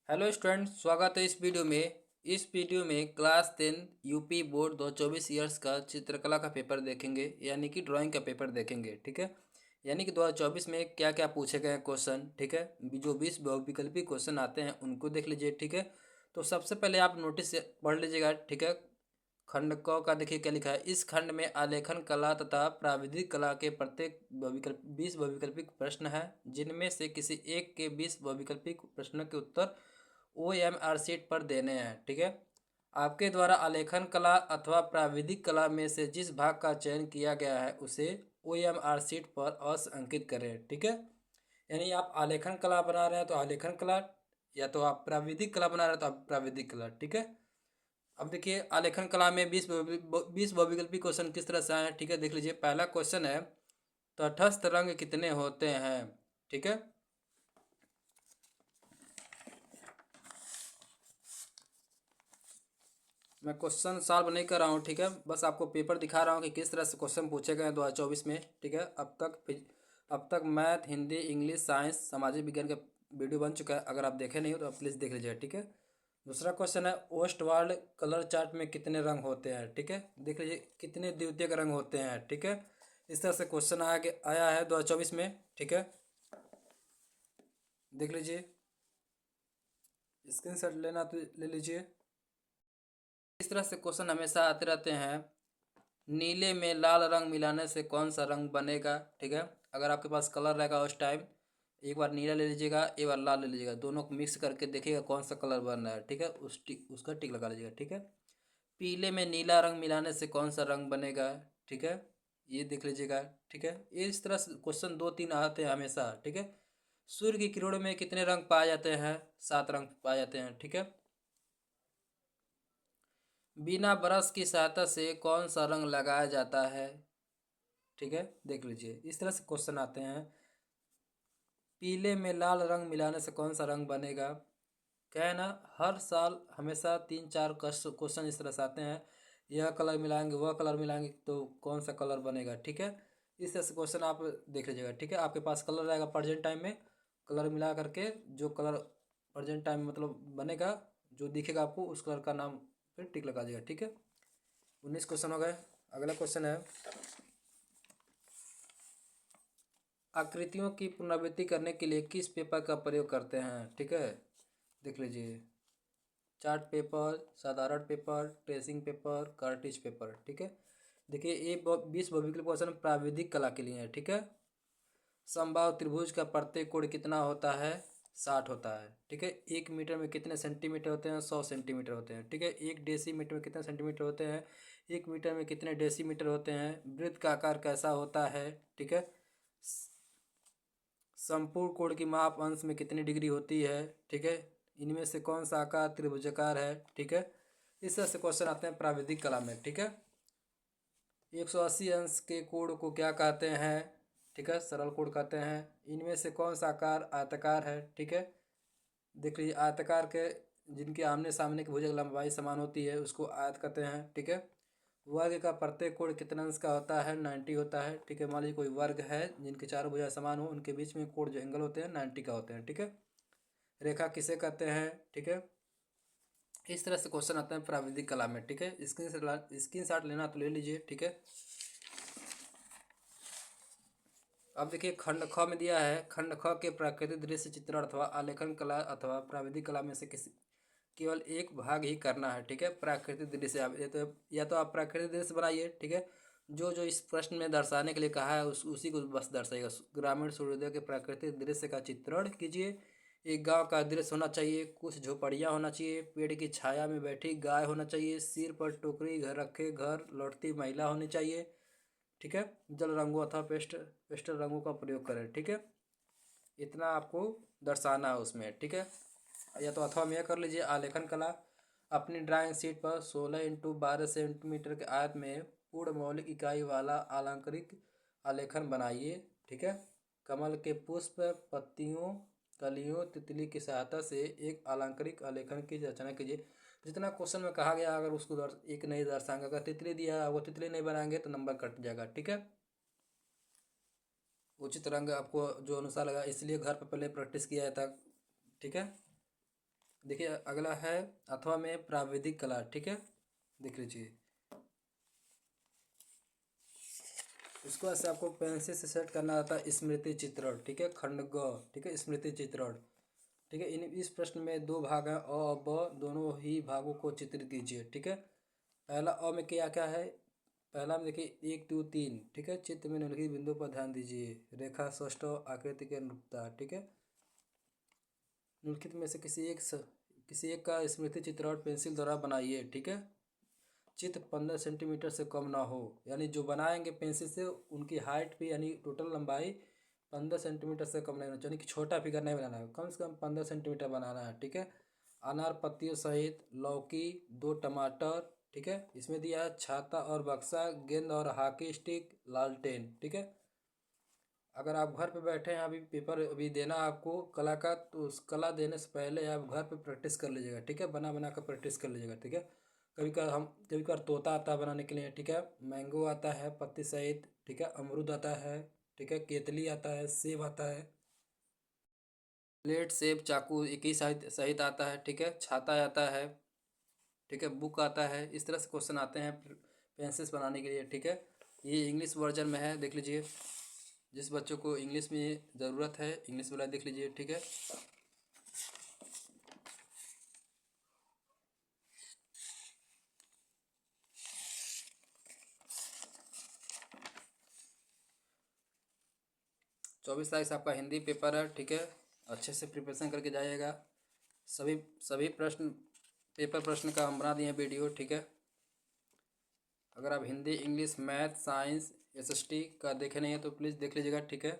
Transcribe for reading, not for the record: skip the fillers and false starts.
Hello student, स्वागत है इस वीडियो में। इस वीडियो में क्लास 10 यूपी बोर्ड 2024 ईयर्स का चित्रकला का पेपर देखेंगे, यानी कि ड्राइंग का पेपर देखेंगे। ठीक है, यानी कि 2024 में क्या क्या पूछे गए हैं क्वेश्चन। ठीक है, जो 20 बहुविकल्पी क्वेश्चन आते हैं उनको देख लीजिए। ठीक है, तो सबसे पहले आप नोटिस पढ़ लीजिएगा। ठीक है, खंड क का देखिए क्या लिखा है। इस खंड में आलेखन कला तथा प्राविधिक कला के प्रत्येक बहुविकल्प 20 बहुविकल्पिक प्रश्न है, जिनमें से किसी एक के 20 बहुविकल्पिक प्रश्नों के उत्तर OMR शीट पर देने हैं। ठीक है, आपके द्वारा आलेखन कला अथवा प्राविधिक कला में से जिस भाग का चयन किया गया है उसे OMR शीट पर अवश्य अंकित करें। ठीक है, यानी आप आलेखन कला बना रहे हैं तो आलेखन कला, या तो आप प्राविधिक कला बना रहे हैं तो आप प्राविधिक कला। ठीक है, अब देखिए आलेखन कला में 20 बहुविकल्पी क्वेश्चन किस तरह से आए हैं। ठीक है, देख लीजिए। पहला क्वेश्चन है, तटस्थ रंग कितने होते हैं। ठीक है, मैं क्वेश्चन सॉल्व नहीं कर रहा हूँ। ठीक है, बस आपको पेपर दिखा रहा हूँ कि किस तरह से क्वेश्चन पूछे गए हैं 2024 में। ठीक है, अब तक मैथ, हिंदी, इंग्लिश, साइंस, सामाजिक विज्ञान का वीडियो बन चुका है। अगर आप देखे नहीं हो तो आप प्लीज़ देख लीजिएगा। ठीक है, दूसरा क्वेश्चन है, ओस्टवाल्ड कलर चार्ट में कितने रंग होते हैं। ठीक है, देख लीजिए कितने द्वितीयक रंग होते हैं। ठीक है, इस तरह से क्वेश्चन आया है 2024 में। ठीक है, देख लीजिए, स्क्रीनशॉट लेना तो ले लीजिए। इस तरह से क्वेश्चन हमेशा आते रहते हैं। नीले में लाल रंग मिलाने से कौन सा रंग बनेगा। ठीक है, अगर आपके पास कलर रहेगा उस टाइम, एक बार नीला ले लीजिएगा, एक बार लाल ले लीजिएगा, दोनों को मिक्स करके देखिएगा कौन सा कलर बन रहा है। ठीक है, उसका टिक लगा लीजिएगा। ठीक है, पीले में नीला रंग मिलाने से कौन सा रंग बनेगा। ठीक है, ये देख लीजिएगा। ठीक है, ये इस तरह से क्वेश्चन 2-3 आते हैं हमेशा। ठीक है, सूर्य की किरणों में कितने रंग पाए जाते हैं। 7 रंग पाए जाते हैं। ठीक है, बिना ब्रश की सहायता से कौन सा रंग लगाया जाता है। ठीक है, देख लीजिए, इस तरह से क्वेश्चन आते हैं। पीले में लाल रंग मिलाने से कौन सा रंग बनेगा। क्या है ना, हर साल हमेशा 3-4 क्वेश्चन इस तरह से आते हैं। यह कलर मिलाएंगे, वह कलर मिलाएंगे, तो कौन सा कलर बनेगा। ठीक है, इस तरह से क्वेश्चन आप देख लीजिएगा। ठीक है, आपके पास कलर रहेगा प्रेजेंट टाइम में, कलर मिला करके जो कलर प्रेजेंट टाइम में मतलब बनेगा, जो दिखेगा आपको, उस कलर का नाम फिर टिक लगा दीजिएगा। ठीक है, 19 क्वेश्चन हो गए। अगला क्वेश्चन है, आकृतियों की पुनरावृत्ति करने के लिए किस पेपर का प्रयोग करते हैं। ठीक है, देख लीजिए, चार्ट पेपर, साधारण paper, tracing paper, cartridge paper. ठीक है, देखिए ये 20 बहुविकल्प क्वेश्चन प्राविधिक कला के लिए है। ठीक है, समबाहु त्रिभुज का प्रत्येक कोण कितना होता है। 60 होता है। ठीक है, 1 मीटर में कितने सेंटीमीटर होते हैं। 100 सेंटीमीटर होते हैं। ठीक है, 1 डेसीमीटर में कितने सेंटीमीटर होते हैं। 1 मीटर में कितने डेसीमीटर होते हैं। वृत्त का आकार कैसा होता है। ठीक है, संपूर्ण कोण की माप अंश में कितनी डिग्री होती है। ठीक है, इनमें से कौन सा आकार त्रिभुजाकार है। ठीक है, इस तरह से क्वेश्चन आते हैं प्राविधिक कला में। ठीक है, 180 अंश के कोण को क्या कहते हैं। ठीक है, सरल कोण कहते हैं। इनमें से कौन सा आकार आयताकार है। ठीक है, देख लीजिए, आयताकार के जिनके आमने सामने की भुजा की लंबाई समान होती है उसको आयत कहते हैं। ठीक है, वर्ग का प्रत्येक कोण कितने अंश का होता है। 90 होता है। ठीक है, मान लीजिए कोई वर्ग है जिनके चारों भुजा समान हो, उनके बीच में कोण जो एंगल होते हैं 90 का होते हैं। ठीक है, रेखा किसे कहते हैं। ठीक है, इस तरह से क्वेश्चन आते हैं प्राविधिक कला में। ठीक है, स्क्रीन शॉट लेना तो ले लीजिए। ठीक है, अब देखिए खंड ख में दिया है, खंड ख के प्राकृतिक दृश्य चित्रण अथवा आलेखन कला अथवा प्राविधिक कला में से किसी केवल एक भाग ही करना है। ठीक है, प्राकृतिक दृश्य आप या तो आप प्राकृतिक दृश्य बनाइए। ठीक है, जो जो इस प्रश्न में दर्शाने के लिए कहा है उसी को बस दर्शाइएगा। ग्रामीण सूर्योदय के प्राकृतिक दृश्य का चित्रण कीजिए। एक गांव का दृश्य होना चाहिए, कुछ झोपड़ियाँ होना चाहिए, पेड़ की छाया में बैठी गाय होना चाहिए, सिर पर टोकरी घर रखे घर लौटती महिला होनी चाहिए। ठीक है, जल रंगों अथवा पेस्टल रंगों का प्रयोग करें। ठीक है, इतना आपको दर्शाना है उसमें। ठीक है, या तो अथवा में यह कर लीजिए, आलेखन कला, अपनी ड्राइंग शीट पर 16x12 सेंटीमीटर के आयत में पूर्ण मौलिक इकाई वाला अलंकारिक आलेखन बनाइए। ठीक है, कमल के पुष्प, पत्तियों, कलियों, तितली की सहायता से एक अलंकारिक आलेखन की रचना कीजिए। जितना क्वेश्चन में कहा गया अगर उसको एक नहीं दर्शाएंगे, अगर तितली दिया है वो तितली नहीं बनाएंगे तो नंबर कट जाएगा। ठीक है, उचित रंग आपको जो अनुसार लगा, इसलिए घर पर पहले प्रैक्टिस किया था। ठीक है, देखिए अगला है अथवा में प्राविधिक कला, ठीक है, देख लीजिए। इसको ऐसे आपको पेंसिल से सेट करना आता है स्मृति चित्रण, ठीक है, खंड ग, ठीक है, स्मृति चित्रण, ठीक है। इन इस प्रश्न में दो भाग हैं, अ और ब, दोनों ही भागों को चित्रित कीजिए, ठीक है। पहला अ में क्या क्या है, पहला में देखिए 1 2 3, ठीक है, चित्र में निम्नलिखित बिंदु पर ध्यान दीजिए, रेखा स्पष्ट आकृति के अनुरूपता, ठीक है। निम्नलिखित में से किसी एक का स्मृति चित्रण पेंसिल द्वारा बनाइए, ठीक है। चित्र 15 सेंटीमीटर से कम ना हो, यानी जो बनाएंगे पेंसिल से उनकी हाइट भी यानी टोटल लंबाई 15 सेंटीमीटर से कम नहीं होना चाहिए, यानी कि छोटा फिगर नहीं बनाना है, कम से कम 15 सेंटीमीटर बनाना है, ठीक है। अनार पत्तियों सहित लौकी, 2 टमाटर, ठीक है। इसमें दिया है छाता और बक्सा, गेंद और हॉकी स्टिक, लालटेन, ठीक है। अगर आप घर पे बैठे हैं, अभी पेपर अभी देना आपको कला का, तो उस कला देने से पहले आप घर पे प्रैक्टिस कर लीजिएगा, ठीक है, बना बना कर प्रैक्टिस कर लीजिएगा, ठीक है। कभी कभार तोता आता है बनाने के लिए, ठीक है, मैंगो आता है पत्ती सहित, ठीक है, अमरूद आता है, ठीक है, केतली आता है, सेब आता है, प्लेट सेब चाकू एक ही सहित सहित आता है, ठीक है, छाता आता है, ठीक है, बुक आता है। इस तरह से क्वेश्चन आते हैं पेंसिल्स बनाने के लिए, ठीक है। ये इंग्लिश वर्जन में है, देख लीजिए, जिस बच्चों को इंग्लिश में ज़रूरत है इंग्लिश वाला देख लीजिए, ठीक है। चौबीस तारीख से आपका हिंदी पेपर है, ठीक है, अच्छे से प्रिपरेशन करके जाइएगा। सभी सभी प्रश्न पेपर प्रश्न का हम बना दिए हैं वीडियो, ठीक है। अगर आप Hindi English math science SST का देखे नहीं है तो प्लीज़ देख लीजिएगा, ठीक है।